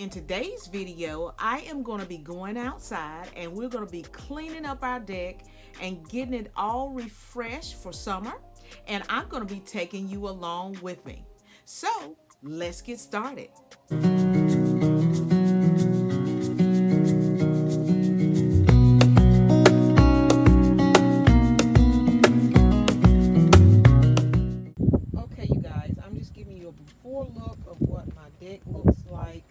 in today's video, I am going to be going outside and we're going to be cleaning up our deck and getting it all refreshed for summer. And I'm going to be taking you along with me. So let's get started. Okay, you guys, I'm just giving you a before look of what my deck looks like.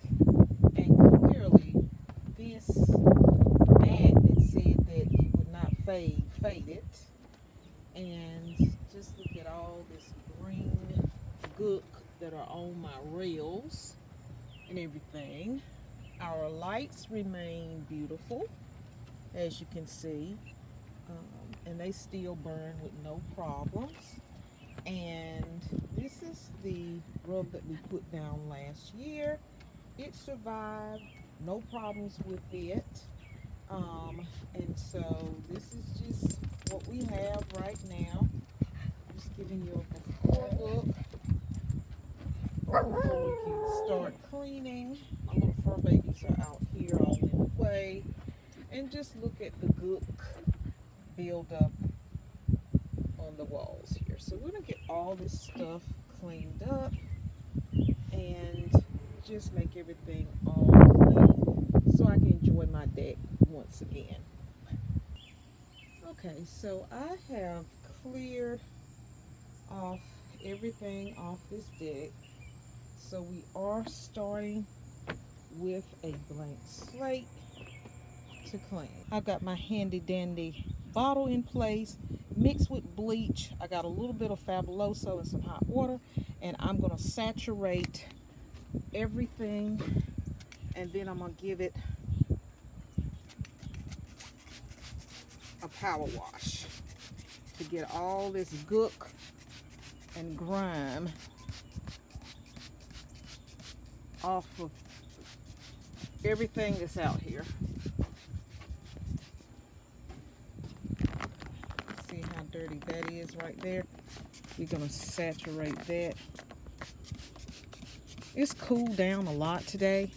And clearly, this mat that said that it would not fade, faded. And just look at all this green gook that are on my rails and everything. Our lights remain beautiful, as you can see, and they still burn with no problems. And this is the rug that we put down last year. It survived, no problems with it. And so this is just what we have right now. Just giving you a before look before we can start cleaning. My little fur babies are out here all in the way. And just look at the gook build up on the walls here. So we're gonna get all this stuff cleaned up and just make everything all clean so I can enjoy my deck once again. Okay, so I have cleared off everything off this deck. So we are starting with a blank slate to clean. I've got my handy dandy bottle in place mixed with bleach. I got a little bit of Fabuloso and some hot water, and I'm going to saturate everything, and then I'm going to give it a power wash to get all this gook and grime off of everything that's out here. See how dirty that is right there? We're going to saturate that. It's cooled down a lot today.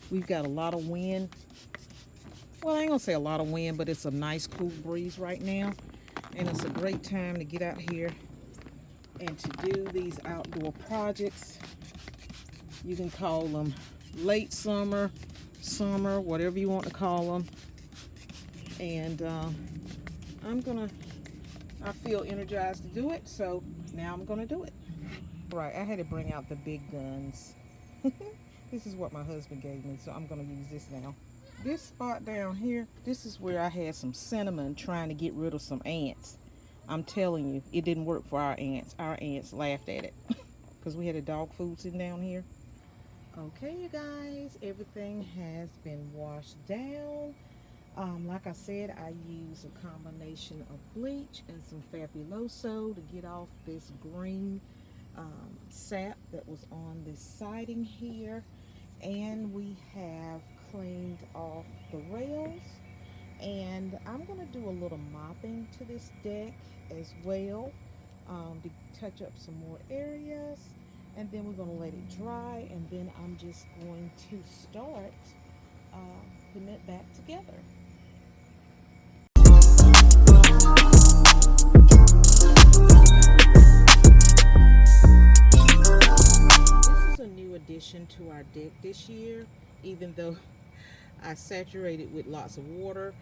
We've got a lot of wind. Well, I ain't gonna say a lot of wind, but it's a nice cool breeze right now. And it's a great time to get out here and to do these outdoor projects. You can call them late summer, summer, whatever you want to call them. And I feel energized to do it, so now I'm gonna do it. Right, I had to bring out the big guns. This is what my husband gave me, so I'm gonna use this now. This spot down here, this is where I had some cinnamon trying to get rid of some ants. I'm telling you, it didn't work for our ants. Our ants laughed at it because we had a dog food sitting down here. Okay, you guys, everything has been washed down. Like I said, I use a combination of bleach and some Fabuloso to get off this green sap that was on this siding here. And we have cleaned off the rails, and I'm going to do a little mopping to this deck as well to touch up some more areas, and then we're going to let it dry, and then I'm just going to start putting it back together. This is a new addition to our deck this year, even though I saturated with lots of water.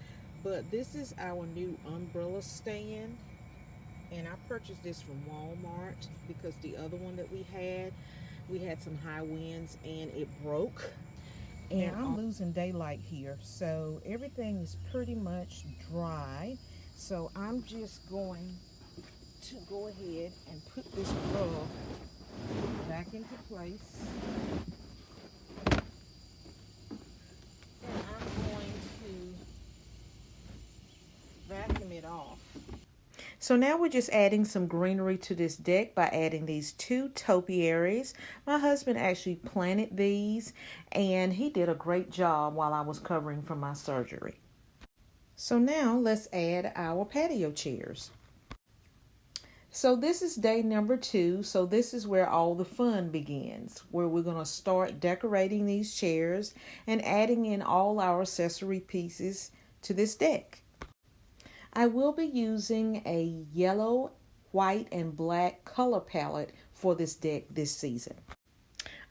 But this is our new umbrella stand, and I purchased this from Walmart because the other one that we had some high winds and it broke. And I'm losing daylight here, so everything is pretty much dry. So I'm just going to go ahead and put this rug back into place. And I'm going to vacuum it off. So now we're just adding some greenery to this deck by adding these two topiaries. My husband actually planted these, and he did a great job while I was covering from my surgery. So now let's add our patio chairs. So this is day number 2. So this is where all the fun begins, where we're going to start decorating these chairs and adding in all our accessory pieces to this deck. I will be using a yellow, white, and black color palette for this deck this season.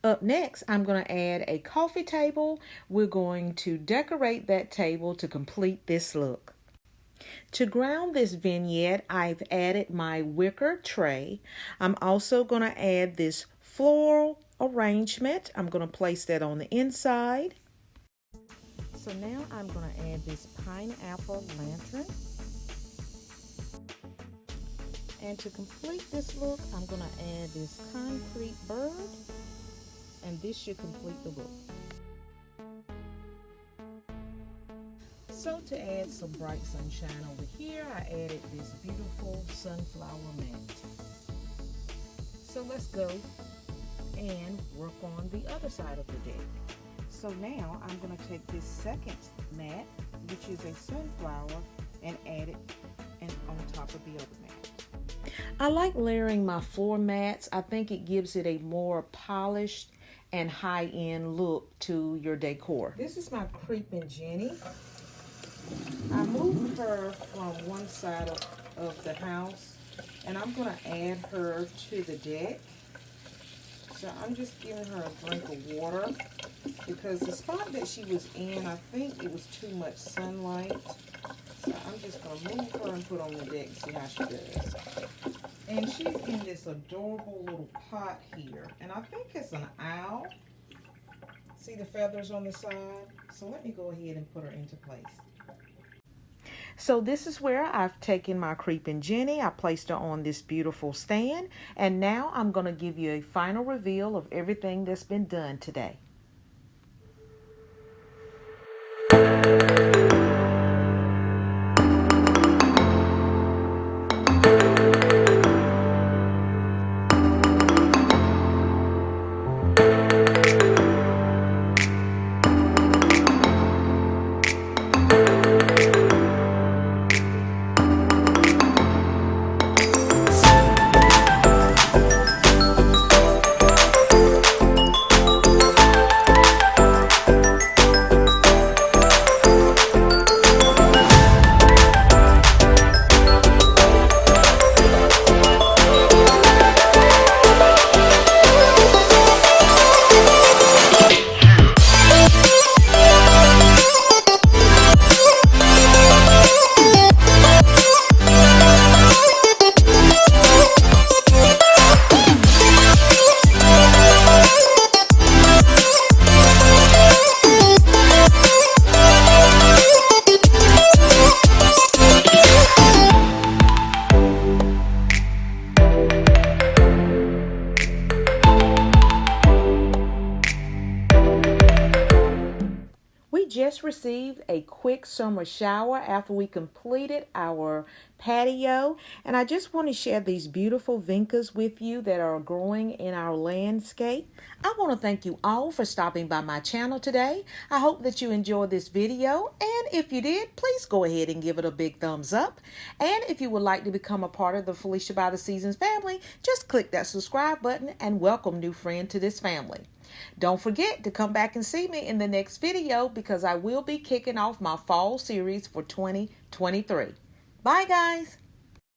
Up next, I'm going to add a coffee table. We're going to decorate that table to complete this look. To ground this vignette, I've added my wicker tray. I'm also going to add this floral arrangement. I'm going to place that on the inside. So now I'm going to add this pineapple lantern. And to complete this look, I'm going to add this concrete bird. And this should complete the look. So to add some bright sunshine over here, I added this beautiful sunflower mat. So let's go and work on the other side of the deck. So now I'm going to take this second mat, which is a sunflower, and add it on top of the other mat. I like layering my floor mats. I think it gives it a more polished and high-end look to your decor. This is my Creeping Jenny. I moved her from one side of the house, and I'm going to add her to the deck. So I'm just giving her a drink of water because the spot that she was in, I think it was too much sunlight. So I'm just going to move her and put her on the deck and see how she does. And she's in this adorable little pot here, and I think it's an owl. See the feathers on the side? So let me go ahead and put her into place. So this is where I've taken my Creeping Jenny. I placed her on this beautiful stand. And now I'm going to give you a final reveal of everything that's been done today. Just received a quick summer shower after we completed our patio, and I just want to share these beautiful vincas with you that are growing in our landscape. I want to thank you all for stopping by my channel today. I hope that you enjoyed this video, and if you did, please go ahead and give it a big thumbs up. And if you would like to become a part of the Felicia by the Seasons family, just click that subscribe button and welcome new friend to this family. Don't forget to come back and see me in the next video because I will be kicking off my fall series for 2023. Bye, guys.